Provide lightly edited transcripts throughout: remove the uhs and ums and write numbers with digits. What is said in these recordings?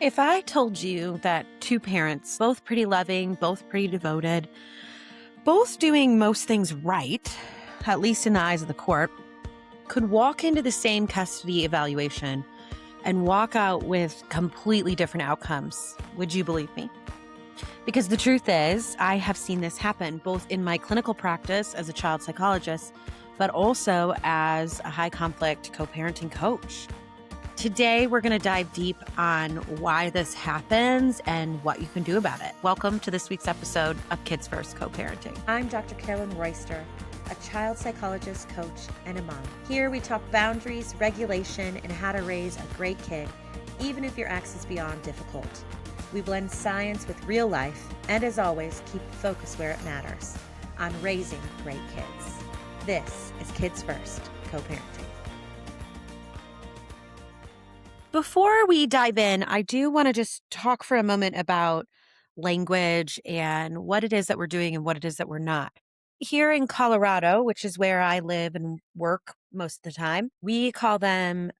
If I told you that two parents, both pretty loving, both pretty devoted, both doing most things right, at least in the eyes of the court, could walk into the same custody evaluation and walk out with completely different outcomes, would you believe me? Because the truth is, I have seen this happen both in my clinical practice as a child psychologist, but also as a high conflict co-parenting coach. Today, we're going to dive deep on why this happens and what you can do about it. Welcome to this week's episode of Kids First Co-Parenting. I'm Dr. Carolyn Royster, a child psychologist, coach, and a mom. Here we talk boundaries, regulation, and how to raise a great kid, even if your ex is beyond difficult. We blend science with real life, and as always, keep the focus where it matters, on raising great kids. This is Kids First Co-Parenting. Before we dive in, I do want to just talk for a moment about language and what it is that we're doing and what it is that we're not. Here in Colorado, which is where I live and work most of the time, we call them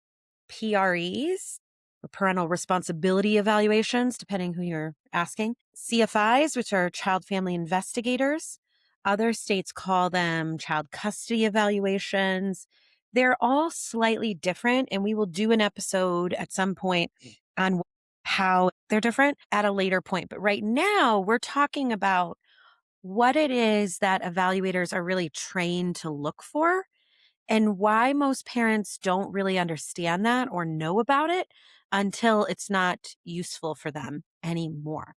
PREs, or parental responsibility evaluations, depending who you're asking. CFIs, which are child family investigators. Other states call them child custody evaluations. They're all slightly different, and we will do an episode at some point on how they're different at a later point. But right now, we're talking about what it is that evaluators are really trained to look for and why most parents don't really understand that or know about it until it's not useful for them anymore.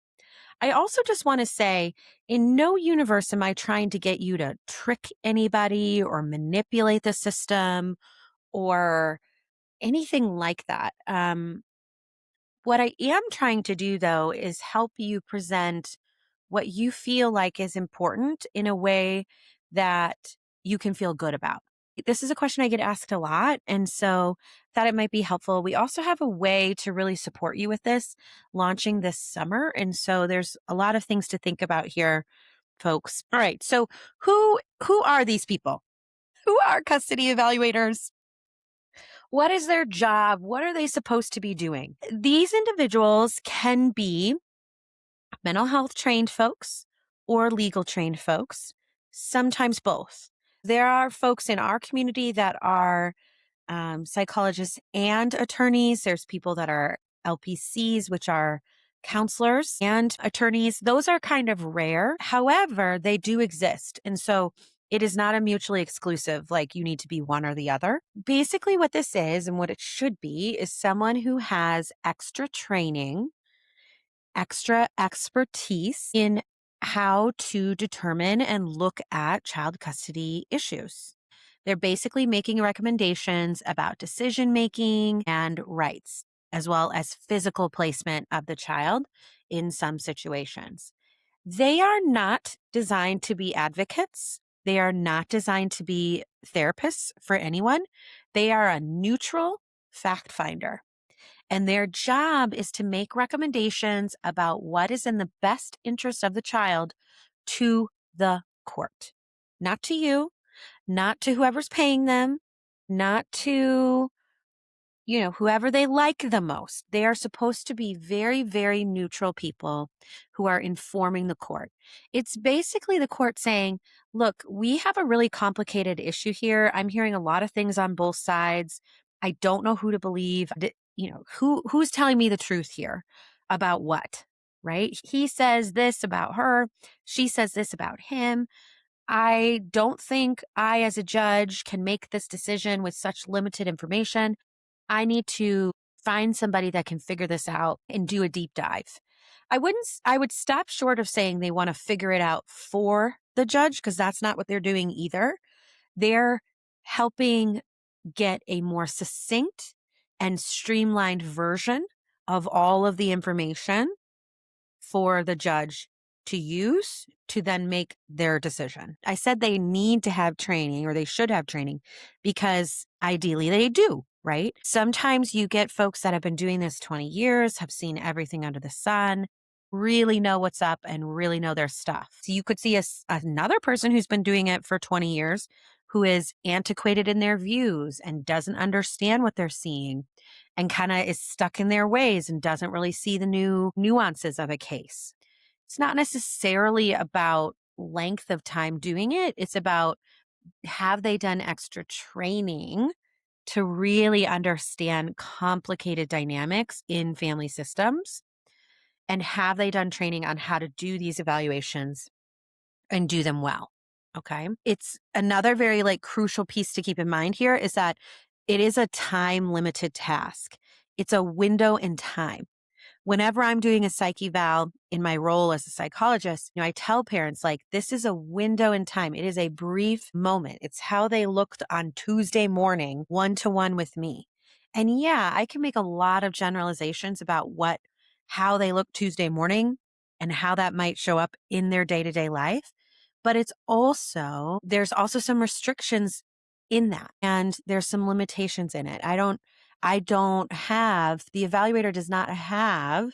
I also just want to say, in no universe am I trying to get you to trick anybody or manipulate the system or anything like that. What I am trying to do, though, is help you present what you feel like is important in a way that you can feel good about. This is a question I get asked a lot, and so thought it might be helpful. We also have a way to really support you with this launching this summer, and so there's a lot of things to think about here, folks. All right, so who are these people? Who are custody evaluators? What is their job? What are they supposed to be doing? These individuals can be mental health trained folks or legal trained folks, sometimes both. There are folks in our community that are psychologists and attorneys. There's people that are LPCs, which are counselors and attorneys. Those are kind of rare. However, they do exist. And so it is not a mutually exclusive, like you need to be one or the other. Basically, what this is and what it should be is someone who has extra training, extra expertise in how to determine and look at child custody issues. They're basically making recommendations about decision making and rights, as well as physical placement of the child in some situations. They are not designed to be advocates. They are not designed to be therapists for anyone. They are a neutral fact finder. And their job is to make recommendations about what is in the best interest of the child to the court, not to you, not to whoever's paying them, not to, whoever they like the most. They are supposed to be very, very neutral people who are informing the court. It's basically the court saying, look, we have a really complicated issue here. I'm hearing a lot of things on both sides. I don't know who to believe. Who's telling me the truth here about what, right? He says this about her. She says this about him. I don't think I, as a judge, can make this decision with such limited information. I need to find somebody that can figure this out and do a deep dive. I would stop short of saying they want to figure it out for the judge, because that's not what they're doing either. They're helping get a more succinct and streamlined version of all of the information for the judge to use to then make their decision. I said they need to have training, or they should have training, because ideally they do, right? Sometimes you get folks that have been doing this 20 years, have seen everything under the sun, really know what's up and really know their stuff. So you could see another person who's been doing it for 20 years who is antiquated in their views and doesn't understand what they're seeing and kind of is stuck in their ways and doesn't really see the new nuances of a case. It's not necessarily about length of time doing it. It's about, have they done extra training to really understand complicated dynamics in family systems? And have they done training on how to do these evaluations and do them well? Okay. It's another very crucial piece to keep in mind here is that it is a time limited task. It's a window in time. Whenever I'm doing a psych eval in my role as a psychologist, I tell parents this is a window in time. It is a brief moment. It's how they looked on Tuesday morning, 1-to-1 with me. And yeah, I can make a lot of generalizations about how they look Tuesday morning and how that might show up in their day-to-day life. But there's also some restrictions in that. And there's some limitations in it. The evaluator does not have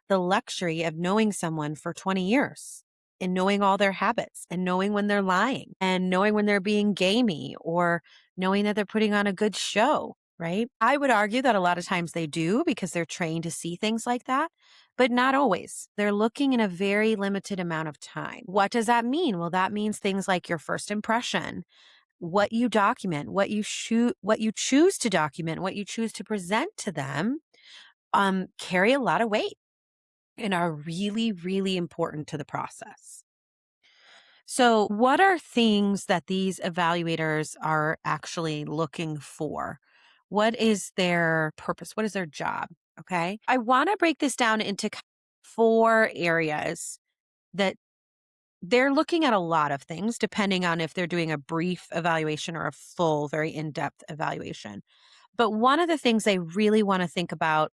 the luxury of knowing someone for 20 years and knowing all their habits and knowing when they're lying and knowing when they're being gamey or knowing that they're putting on a good show, right? I would argue that a lot of times they do because they're trained to see things like that, but not always. They're looking in a very limited amount of time. What does that mean? Well, that means things like your first impression, what you document, what you choose to document, what you choose to present to them, carry a lot of weight and are really, really important to the process. So, what are things that these evaluators are actually looking for? What is their purpose? What is their job? Okay. I want to break this down into 4 areas that they're looking at a lot of things, depending on if they're doing a brief evaluation or a full, very in-depth evaluation. But one of the things they really want to think about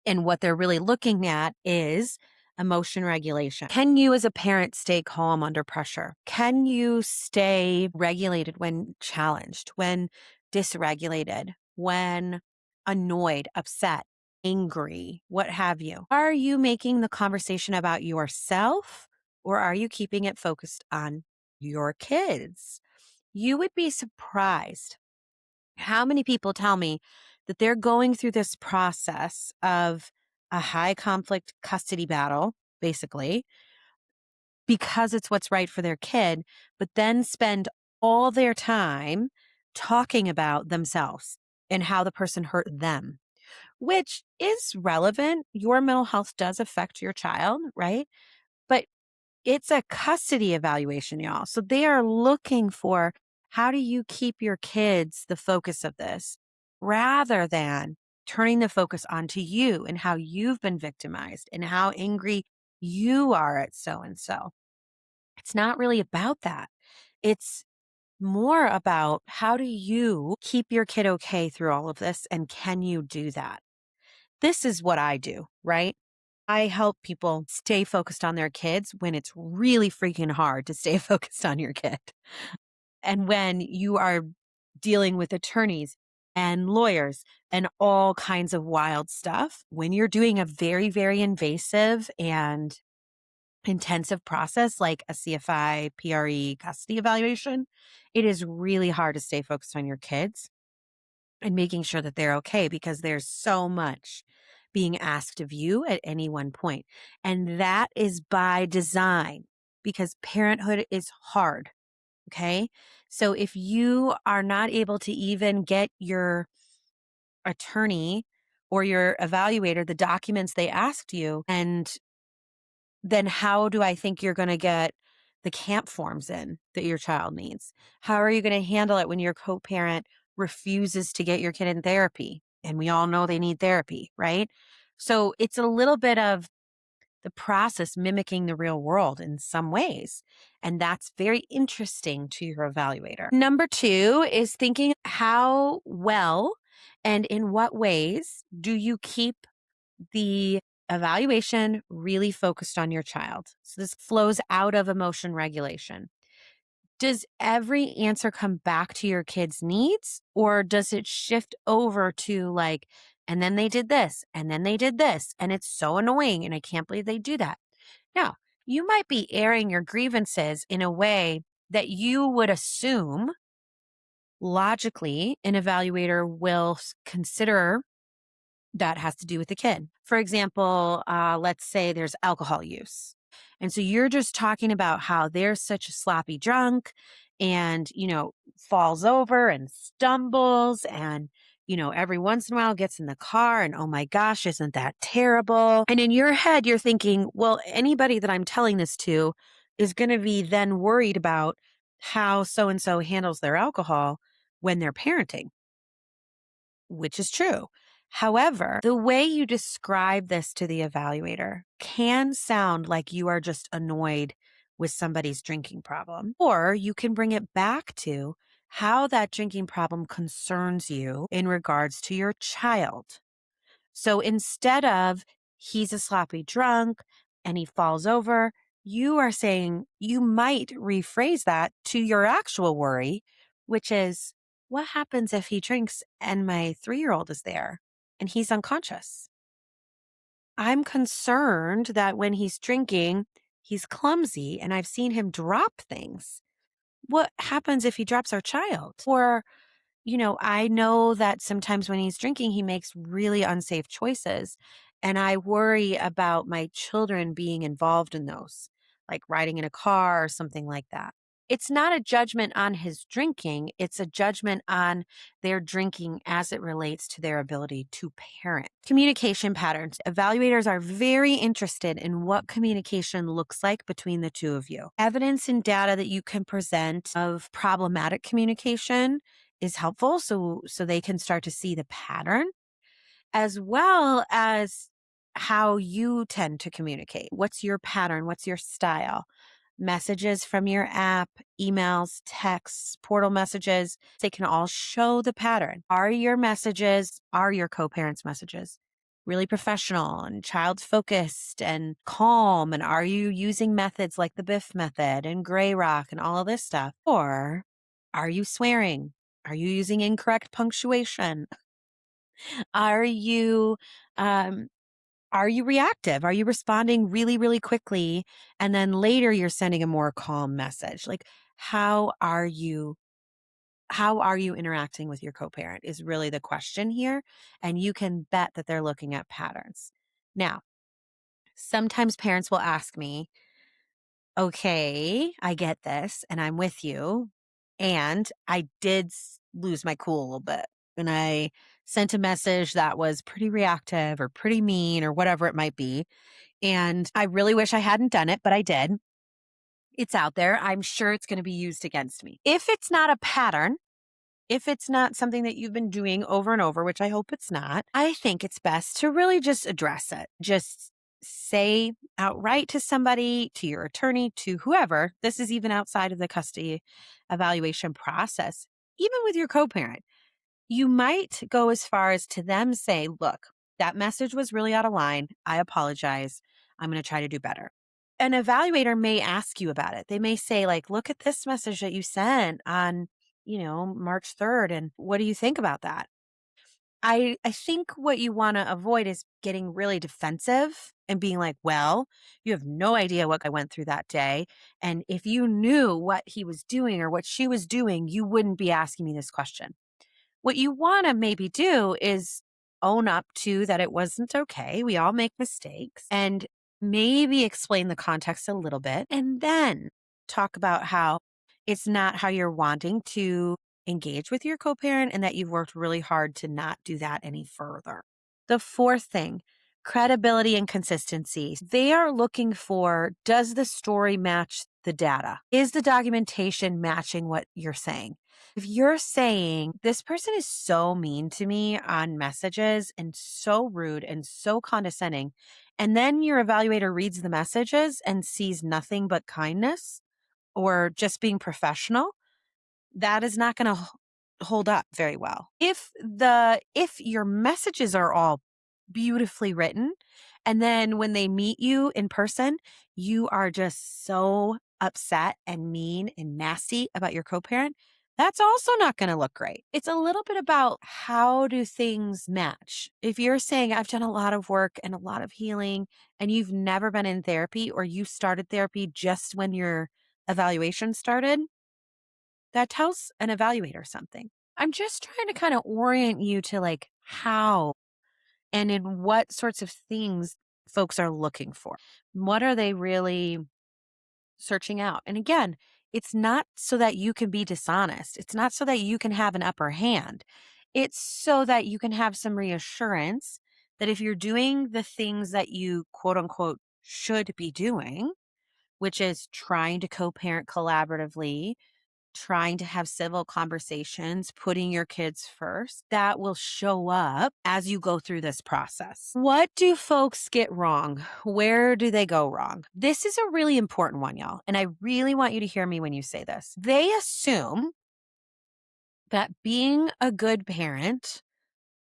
and what they're really looking at is emotion regulation. Can you as a parent stay calm under pressure? Can you stay regulated when challenged, when dysregulated, when annoyed, upset, angry, what have you? Are you making the conversation about yourself or are you keeping it focused on your kids? You would be surprised how many people tell me that they're going through this process of a high conflict custody battle, basically, because it's what's right for their kid, but then spend all their time talking about themselves and how the person hurt them, which is relevant. Your mental health does affect your child, right? But it's a custody evaluation, y'all. So they are looking for, how do you keep your kids the focus of this rather than turning the focus onto you and how you've been victimized and how angry you are at so and so. It's not really about that. It's more about, how do you keep your kid okay through all of this? And can you do that? This is what I do, right? I help people stay focused on their kids when it's really freaking hard to stay focused on your kid. And when you are dealing with attorneys and lawyers and all kinds of wild stuff, when you're doing a very, very invasive and intensive process like a CFI, PRE custody evaluation, it is really hard to stay focused on your kids and making sure that they're okay because there's so much being asked of you at any one point. And that is by design because parenthood is hard. Okay. So if you are not able to even get your attorney or your evaluator the documents they asked you, and then how do I think you're going to get the camp forms in that your child needs? How are you going to handle it when your co-parent refuses to get your kid in therapy? And we all know they need therapy, right? So it's a little bit of the process mimicking the real world in some ways. And that's very interesting to your evaluator. Number 2 is thinking, how well and in what ways do you keep the evaluation really focused on your child? So this flows out of emotion regulation. Does every answer come back to your kid's needs, or does it shift over to and then they did this, and then they did this, and it's so annoying, and I can't believe they do that? Now, you might be airing your grievances in a way that you would assume Logically, an evaluator will consider that has to do with the kid. For example, let's say there's alcohol use. And so you're just talking about how they're such a sloppy drunk and, falls over and stumbles and, every once in a while gets in the car and, oh my gosh, isn't that terrible? And in your head, you're thinking, well, anybody that I'm telling this to is going to be then worried about how so and so handles their alcohol when they're parenting, which is true. However, the way you describe this to the evaluator can sound like you are just annoyed with somebody's drinking problem, or you can bring it back to how that drinking problem concerns you in regards to your child. So instead of he's a sloppy drunk and he falls over, you are saying you might rephrase that to your actual worry, which is what happens if he drinks and my 3-year-old is there and he's unconscious? I'm concerned that when he's drinking, he's clumsy and I've seen him drop things. What happens if he drops our child? Or I know that sometimes when he's drinking, he makes really unsafe choices. And I worry about my children being involved in those, like riding in a car or something like that. It's not a judgment on his drinking, it's a judgment on their drinking as it relates to their ability to parent. Communication patterns. Evaluators are very interested in what communication looks like between the two of you. Evidence and data that you can present of problematic communication is helpful so they can start to see the pattern as well as how you tend to communicate. What's your pattern? What's your style? Messages from your app, emails, texts, portal messages, they can all show the pattern. Are your co-parents' messages really professional and child focused and calm? And are you using methods like the Biff method and Gray Rock and all of this stuff? Or are you swearing? Are you using incorrect punctuation? Are you um, are you reactive? Are you responding really, really quickly? And then later you're sending a more calm message. Like, how are you? How are you interacting with your co-parent is really the question here. And you can bet that they're looking at patterns. Now, sometimes parents will ask me, okay, I get this and I'm with you. And I did lose my cool a little bit. And I sent a message that was pretty reactive or pretty mean or whatever it might be. And I really wish I hadn't done it, but I did. It's out there. I'm sure it's going to be used against me. If it's not a pattern, if it's not something that you've been doing over and over, which I hope it's not, I think it's best to really just address it. Just say outright to somebody, to your attorney, to whoever. This is even outside of the custody evaluation process, even with your co parent. You might go as far as to them say, look, that message was really out of line. I apologize. I'm going to try to do better. An evaluator may ask you about it. They may say, like, look at this message that you sent on, March 3rd. And what do you think about that? I think what you want to avoid is getting really defensive and being like, well, you have no idea what I went through that day. And if you knew what he was doing or what she was doing, you wouldn't be asking me this question. What you want to maybe do is own up to that it wasn't okay. We all make mistakes and maybe explain the context a little bit and then talk about how it's not how you're wanting to engage with your co-parent and that you've worked really hard to not do that any further. The fourth thing, credibility and consistency. They are looking for, does the story match the data? Is the documentation matching what you're saying? If you're saying this person is so mean to me on messages and so rude and so condescending, and then your evaluator reads the messages and sees nothing but kindness or just being professional, that is not going to hold up very well. If your messages are all beautifully written and then when they meet you in person, you are just so upset and mean and nasty about your co-parent, that's also not going to look great. It's a little bit about how do things match. If you're saying I've done a lot of work and a lot of healing and you've never been in therapy or you started therapy just when your evaluation started, that tells an evaluator something. I'm just trying to kind of orient you to like how and in what sorts of things folks are looking for. What are they really searching out? And again, it's not so that you can be dishonest. It's not so that you can have an upper hand. It's so that you can have some reassurance that if you're doing the things that you quote unquote should be doing, which is trying to co parent collaboratively, trying to have civil conversations, putting your kids first, that will show up as you go through this process. What do folks get wrong? Where do they go wrong? This is a really important one, y'all. And I really want you to hear me when you say this. They assume that being a good parent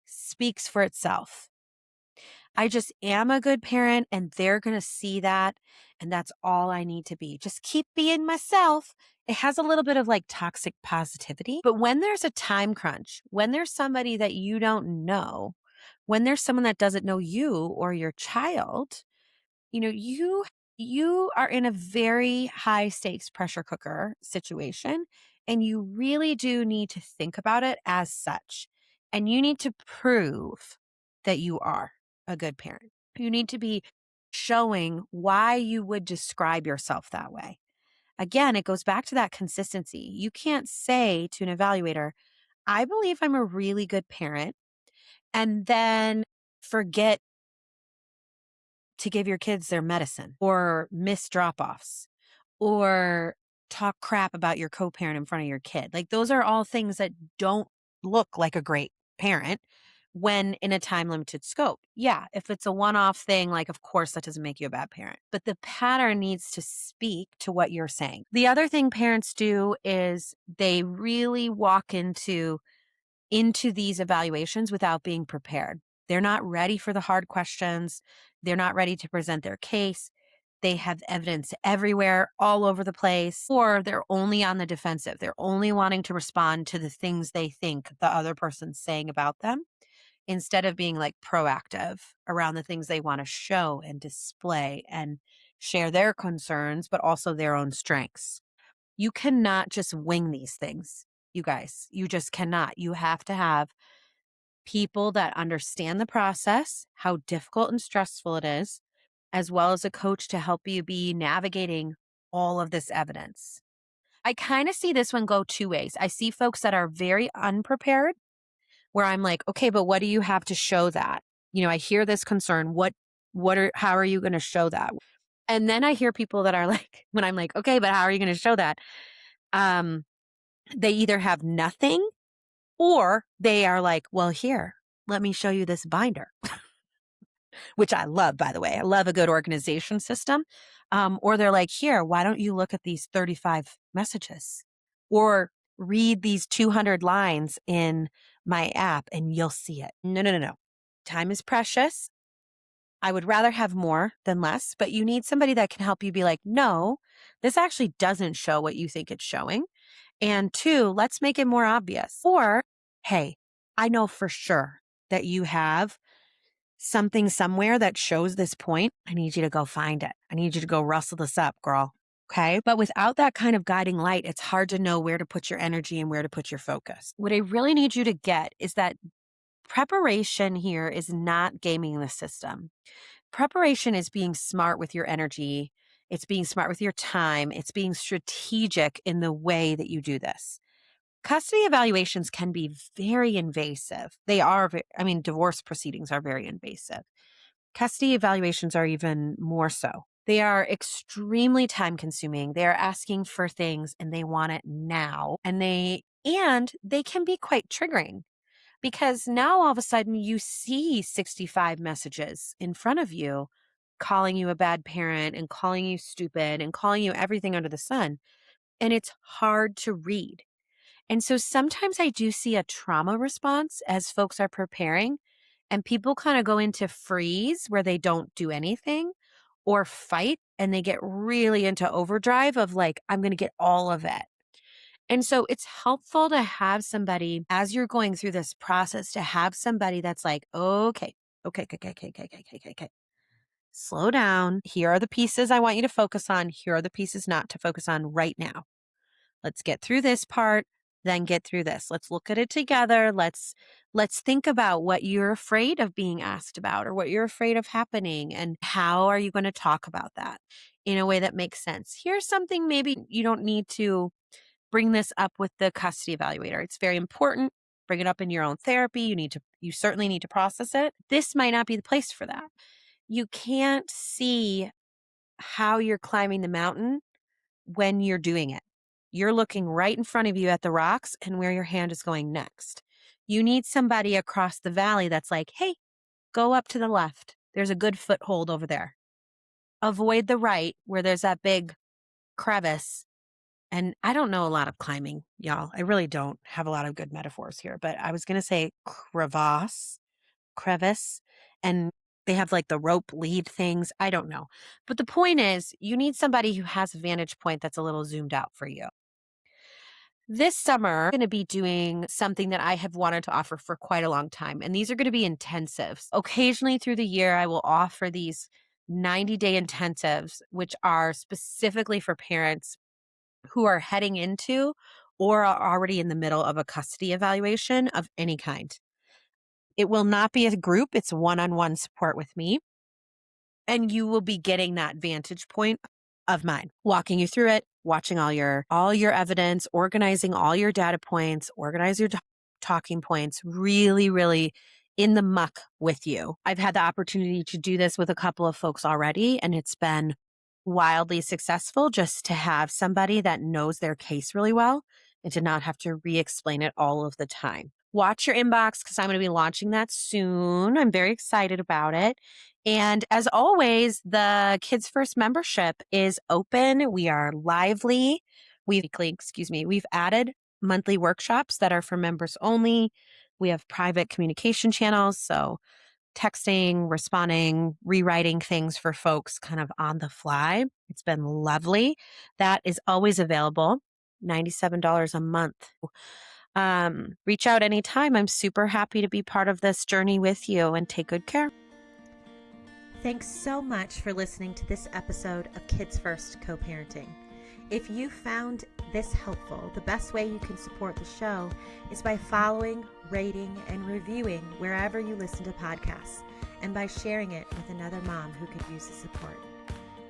speaks for itself. I just am a good parent and they're going to see that. And that's all I need to be. Just keep being myself. It has a little bit of like toxic positivity. But when there's a time crunch, when there's somebody that you don't know, when there's someone that doesn't know you or your child, you are in a very high stakes pressure cooker situation and you really do need to think about it as such. And you need to prove that you are a good parent. You need to be showing why you would describe yourself that way. Again, it goes back to that consistency. You can't say to an evaluator, I believe I'm a really good parent, and then forget to give your kids their medicine or miss drop offs or talk crap about your co parent in front of your kid. Like, those are all things that don't look like a great parent when in a time limited scope. Yeah, if it's a one off thing, like, of course, that doesn't make you a bad parent, but the pattern needs to speak to what you're saying. The other thing parents do is they really walk into these evaluations without being prepared. They're not ready for the hard questions. They're not ready to present their case. They have evidence everywhere, all over the place, or they're only on the defensive. They're only wanting to respond to the things they think the other person's saying about them instead of being like proactive around the things they want to show and display and share their concerns, but also their own strengths. You cannot just wing these things, you guys. You just cannot. You have to have people that understand the process, how difficult and stressful it is, as well as a coach to help you be navigating all of this evidence. I kind of see this one go two ways. I see folks that are very unprepared, where I'm like, okay, but what do you have to show that? I hear this concern. How are you going to show that? And then I hear people that are like, when I'm like, okay, but how are you going to show that? Um, they either have nothing or they are like, well, here, let me show you this binder, which I love, by the way. I love a good organization system. Or they're like, here, why don't you look at these 35 messages or read these 200 lines in my app and you'll see it. No, no, no, no. Time is precious. I would rather have more than less, but you need somebody that can help you be like, no, this actually doesn't show what you think it's showing. And two, let's make it more obvious. Or, hey, I know for sure that you have something somewhere that shows this point. I need you to go find it. I need you to go rustle this up, girl. Okay. But without that kind of guiding light, it's hard to know where to put your energy and where to put your focus. What I really need you to get is that preparation here is not gaming the system. Preparation is being smart with your energy. It's being smart with your time. It's being strategic in the way that you do this. Custody evaluations can be very invasive. They are, divorce proceedings are very invasive. Custody evaluations are even more so. They are extremely time consuming. They are asking for things and they want it now. And they can be quite triggering because now all of a sudden you see 65 messages in front of you calling you a bad parent and calling you stupid and calling you everything under the sun. And it's hard to read. And so sometimes I do see a trauma response as folks are preparing, and people kind of go into freeze where they don't do anything or fight, and they get really into overdrive of like, I'm going to get all of it. And so it's helpful to have somebody as you're going through this process to have somebody that's like, okay, okay, okay, okay, okay, okay, okay, okay. Slow down. Here are the pieces I want you to focus on. Here are the pieces not to focus on right now. Let's get through this part, then get through this. Let's look at it together. Let's think about what you're afraid of being asked about or what you're afraid of happening and how are you going to talk about that in a way that makes sense. Here's something maybe you don't need to bring this up with the custody evaluator. It's very important. Bring it up in your own therapy. You certainly need to process it. This might not be the place for that. You can't see how you're climbing the mountain when you're doing it. You're looking right in front of you at the rocks and where your hand is going next. You need somebody across the valley that's like, hey, go up to the left. There's a good foothold over there. Avoid the right where there's that big crevice. And I don't know a lot of climbing, y'all. I really don't have a lot of good metaphors here, but I was going to say crevice, and they have like the rope lead things. I don't know. But the point is, you need somebody who has a vantage point that's a little zoomed out for you. This summer, I'm going to be doing something that I have wanted to offer for quite a long time, and these are going to be intensives. Occasionally through the year, I will offer these 90-day intensives, which are specifically for parents who are heading into or are already in the middle of a custody evaluation of any kind. It will not be a group, it's one-on-one support with me. And you will be getting that vantage point of mine, walking you through it, watching all your evidence, organizing all your data points, organize your talking points, really, really in the muck with you. I've had the opportunity to do this with a couple of folks already, and it's been wildly successful just to have somebody that knows their case really well and to not have to re-explain it all of the time. Watch your inbox because I'm going to be launching that soon. I'm very excited about it. And as always, the Kids First membership is open. We are lively. We've added monthly workshops that are for members only. We have private communication channels. So texting, responding, rewriting things for folks kind of on the fly. It's been lovely. That is always available, $97 a month. Reach out anytime. I'm super happy to be part of this journey with you, and take good care. Thanks so much for listening to this episode of Kids First Co-Parenting. If you found this helpful, the best way you can support the show is by following, rating, and reviewing wherever you listen to podcasts, and by sharing it with another mom who could use the support.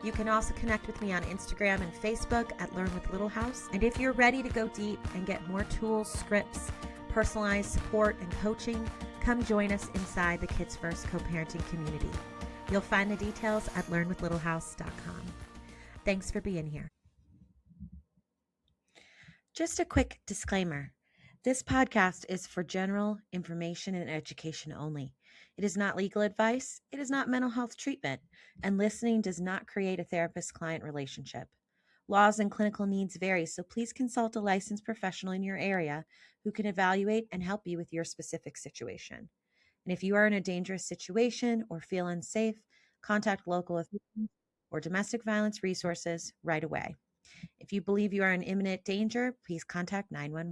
You can also connect with me on Instagram and Facebook at Learn with Little House. And if you're ready to go deep and get more tools, scripts, personalized support, and coaching, come join us inside the Kids First Co-Parenting community. You'll find the details at learnwithlittle.house.com. Thanks for being here. Just a quick disclaimer. This podcast is for general information and education only. It is not legal advice. It is not mental health treatment, and listening does not create a therapist-client relationship. Laws and clinical needs vary, so please consult a licensed professional in your area who can evaluate and help you with your specific situation. And if you are in a dangerous situation or feel unsafe, contact local authorities or domestic violence resources right away. If you believe you are in imminent danger, please contact 911.